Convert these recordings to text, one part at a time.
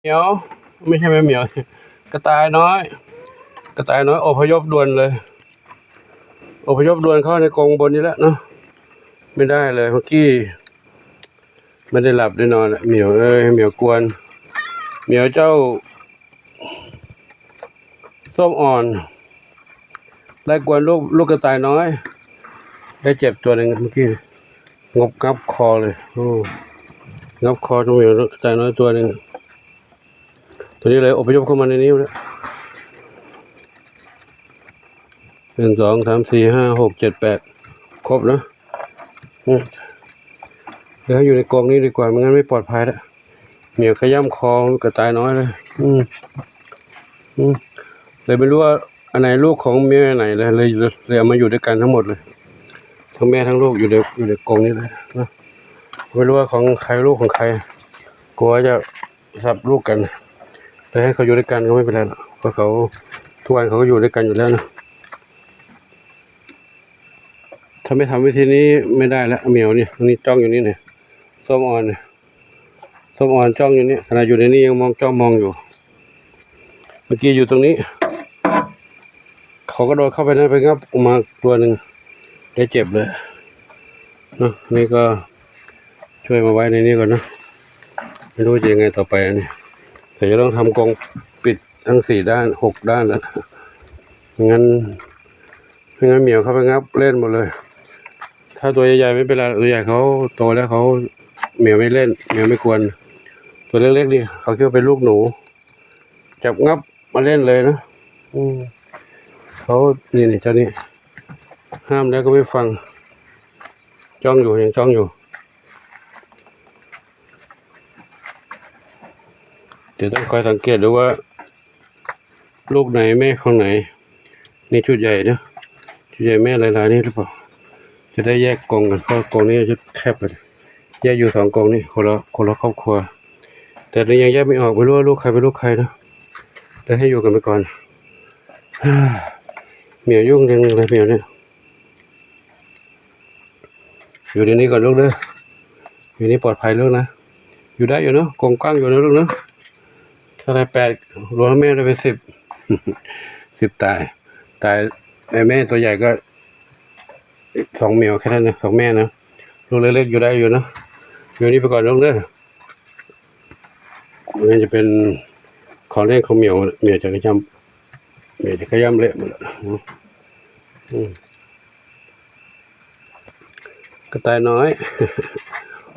เหมียวไม่ใช่แม่เหมียวกระต่ายน้อยกระต่ายน้อยอพยพด่วนเลยอพยพด่วนเข้าในกรงบนนี้แล้วเนาะไม่ได้เลยเมื่อกี้ไม่ได้หลับได้นอนเหมียวเหมียวกวนเหมียวเจ้าส้มอ่อนได้กวนลูกกระต่ายน้อยได้เจ็บตัวหนึ่งเมื่อกี้งับคอเลยงับคอตรงเหมียวกระต่ายน้อยตัวหนึ่งตัวนี้เลยอพยพเข้ามาในนี้แล้ว1 2 3 4 5 6 7 8ครบนะเดี๋ยวอยู่ในกรงนี้ดีกว่าไม่งั้นไม่ปลอดภัยแล้วเหมียวขย้ำคอกระต่ายน้อยเลยเลยไม่รู้ว่าอันไหนลูกของเมียไหนเลยเอามาอยู่ด้วยกันทั้งหมดเลยทั้งแม่ทั้งลูกอยู่ในกรงนี้เลยนะไม่รู้ว่าของใครลูกของใครกลัวจะสับลูกกันเลยให้เขาอยู่ด้วยกันก็ไม่เป็นไรหรอกเพราะเขาทุกวันเขาก็อยู่ด้วยกันอยู่แล้วนะถ้าไม่ทำวิธีนี้ไม่ได้แล้วเหมียวนี่ตรงนี้จ้องอยู่นี่เนี่ยส้มอ่อนจ้องอยู่นี่ขณะอยู่ในนี้ยังจ้องมองอยู่เมื่อกี้อยู่ตรงนี้เขาก็โดนเข้าไปนั่นไปงับออกมาตัวหนึ่งได้เจ็บเลยเนาะนี่ก็ช่วยมาไว้ในนี้ก่อนนะไม่รู้จะยังไงต่อไปอันนี้แต่จะต้องทำกรงปิดทั้ง4 ด้าน 6 ด้านแล้วงั้นเหมียวเข้าไปงับเล่นหมดเลยถ้าตัวใหญ่ๆไม่เป็นไรตัวใหญ่เขาโตแล้วเขาเหมียวไม่เล่นเหมียวไม่ควรตัวเล็กๆนี่เขาคิดว่าเป็นลูกหนูจับงับมาเล่นเลยนะเขานี่เจ้านี่ห้ามแล้วก็ไม่ฟังจ้องอยู่ยังจ้องอยู่เดี๋ยวต้องคอยสังเกตดูว่าลูกไหนแม่ของไหนนี่ชุดใหญ่นะชุดใหญ่แม่หลายๆนี่หรือเปล่าจะได้แยกกรงกันเพราะกรงนี้จะแคบไปแยกอยู่2 กรงนี่คนละครอบครัวแต่ยังแยกไม่ออกไม่รู้ว่าลูกใครเป็นลูกใครนะได้ให้อยู่กันไปก่อนเหมียวยุ่งจังเลยเหมียวเนี่ยอยู่ในนี้ก่อนลูกเด้ออยู่นี่ปลอดภัยลูกนะอยู่ได้อยู่เนาะกรงกว้างอยู่นะลูกเนาะถ้าได้8รวมแม่ได้เป็น10ตายแม่ตัวใหญ่ก็2 เหมียวแค่นั้นนะ2 แม่นะลูกเล็กๆอยู่ได้อยู่เนาะอยู่นี่ไปก่อนลูกเด้อมันจะเป็นของเล่นของเหมียวจะขย้ำเละหมดแล้วกระต่ายน้อย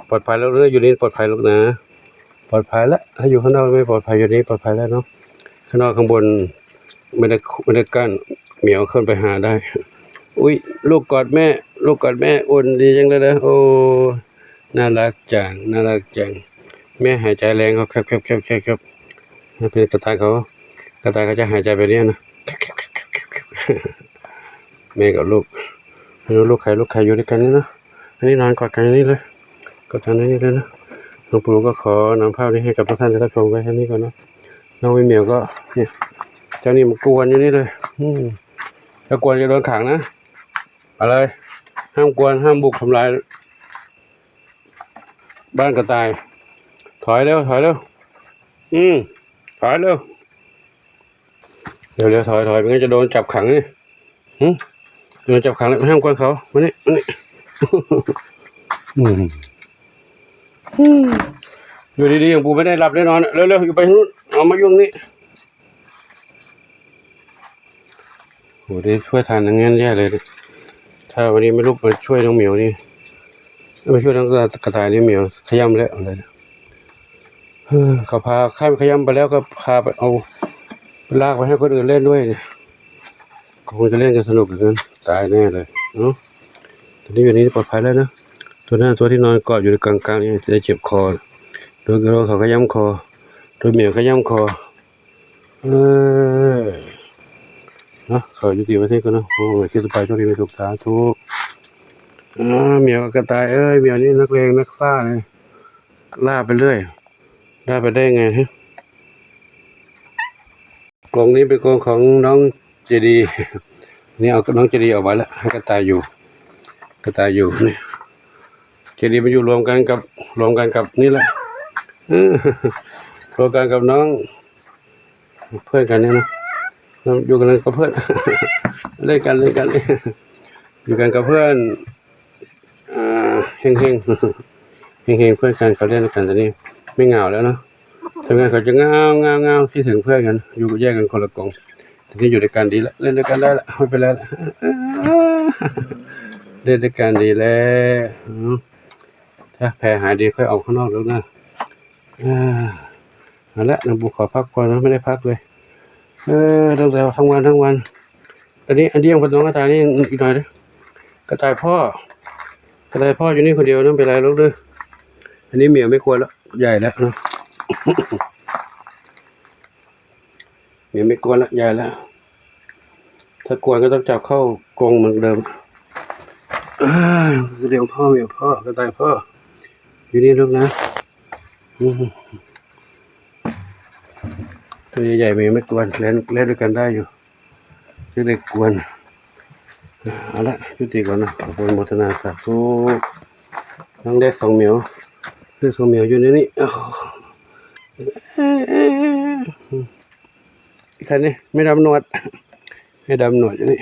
ปลอดภัยแล้วเรื่อยอยู่นี่ปลอดภัยลูกนะปลอดภัยแล้วถ้าอยู่ข้างนอกไม่ปลอดภัยอยู่นี่ปลอดภัยแล้วเนาะข้างนอกข้างบนไม่ได้กั้นเหมียวขึ้นไปหาได้อุ้ยลูกกอดแม่อุ่นดีจังเลยนะโอ้น่ารักจังแม่หายใจแรงเขาแคบเป็นกระต่ายเขาจะหายใจไปเนี่ยนะแม่กับลูกไม่รู้ลูกใครอยู่ด้วยกันนี่นะอันนี้นอนกอดกันนี่เลยกอดกันนี่เลยนะหลวงปู่ก็ขอนำภาพนี้ให้กับทุกท่านได้รับชมไว้แค่นี้ก่อนนะน้องวิเหมียวก็เนี่ยเจ้านี่มันกวนอยู่นี่เลยถ้ากวนจะโดนขังนะอะไรห้ามกวนห้ามบุกทำลายบ้านกระต่ายถอยเร็วถอยเร็วไม่งั้นจะโดนจับขังนี่โดนจับขังแล้วห้ามกวนเขามานี่อยู่ดีๆอย่างปูไม่ได้หลับได้นอนเร็วๆอยู่ไปทางนู้นเอามายุ่งนี่โหได้ช่วยทานอย่างงั้นแย่เลยถ้าวันนี้ไม่ลุกมาช่วยน้องเหมียวนี่ไม่ช่วยน้องกระต่ายนี่เหมียวขย้ำแล้วเลยเขาพาข้ามขย้ำไปแล้วก็พาไปเอาลากไปให้คนอื่นเล่นด้วยคงจะเล่นกันสนุกอย่างนั้นตายแน่เลยเนาะตอนนี้วันนี้ปลอดภัยแล้วนะตัวที่นอนกอดอยู่ในกลางๆนี่จะได้เจ็บคอโดนเขาขย้ำคอโดนเหมียวขย้ำคอนะเขายุติไว้ที่กันนะโอ้ยคิดไปโชคดีไม่ถูกทางทุกเหมียวกระต่ายเหมียวนี่นักเลงนักล่าเลยล่าไปเรื่อยล่าไปได้ไงฮะกรงนี้เป็นกรงของน้องเจดีนี่เอาน้องเจดีออกไว้แล้วให้กระต่ายอยู่นี่เจดีมาอยู่รวมกันกับนี่แหละ โครงการกับน้องเพื่อนกันเนี่ยนะอยู่กันกับเพื่อน เล่นกันอยู่กันกับเพื่อนเฮงเพื่อนกันเขาเล่นกันแต่นี่ไม่เหงาแล้วเนาะทำงานเขาจะเงาที่ถึงเพื่อนกันอยู่แยกกันคนละกองทีนี้อยู่ด้วยกันดีแล้วเล่นด้วยกันได้ละไม่เป็นไรละเล่นด้วยกันดีแล้วถ้าแผลหายดีค่อยออกข้างนอกแล้วนะเอาละน้ำบุขอพักก่อนนะไม่ได้พักเลยตั้งแต่ทำงานทั้งวันอันนี้ยังคนน้องกระต่ายนี่อีกหน่อยนะกระต่ายพ่ออยู่นี่คนเดียวนั่นเป็นไรลูกเด้ออันนี้เหมียวไม่ควรแล้วใหญ่แล้วนะ เหมียวไม่กวนแล้วใหญ่แล้วถ้ากวนก็ต้องจับเข้ากรงเหมือนเดิมเดี๋ยวพ่อเหมียวพ่อกระต่ายพ่ออยู่นี่ลูกนะตัวใหญ่ๆเหมียวไม่กวนเล่นด้วยกันได้อยู่เล็กกวนเอาละยุติก่อนนะขอบคุณโมทนาสาธุน้องเด็ก2 เหมียวเด็ก2 เหมียวอยู่ในนี้อีกคันนี้ไม่ดำหนวดอยู่นี่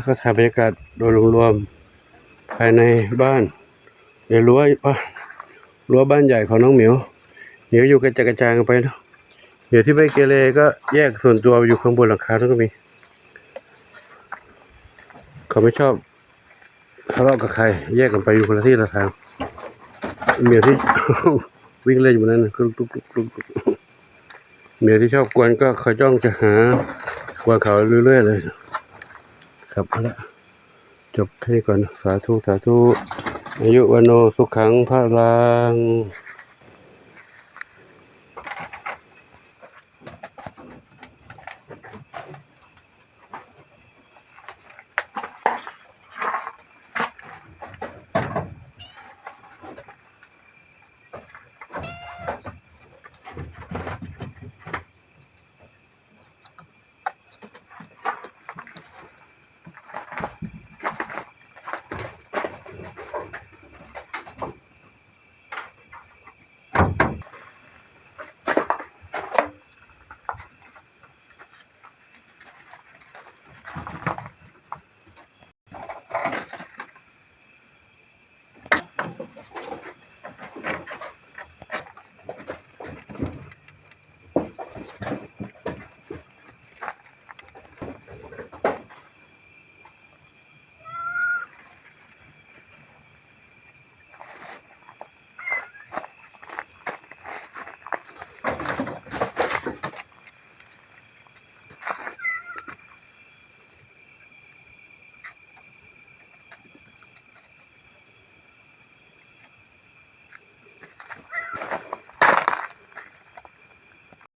ก็ถ่ายบรรยากาศโดยรวมภายในบ้านในรั้วบ้านใหญ่ของน้องเหมียวอยู่กระจายกันไปนะเหมียวที่ไม่เกเรก็แยกส่วนตัวอยู่ข้างบนหลังคาแล้วก็มีเขาไม่ชอบทะเลาะกับใครแยกกันไปอยู่คนละที่ละทางเหมียวที่ วิ่งเล่นอยู่นั้นกลุกเหมียวที่ชอบกวนก็เขาจ้องจะหากวนเขาเรื่อยๆเลยครับเอาละจบแค่นี้ก่อนสาธุอายุวันโนสุขังพระลัง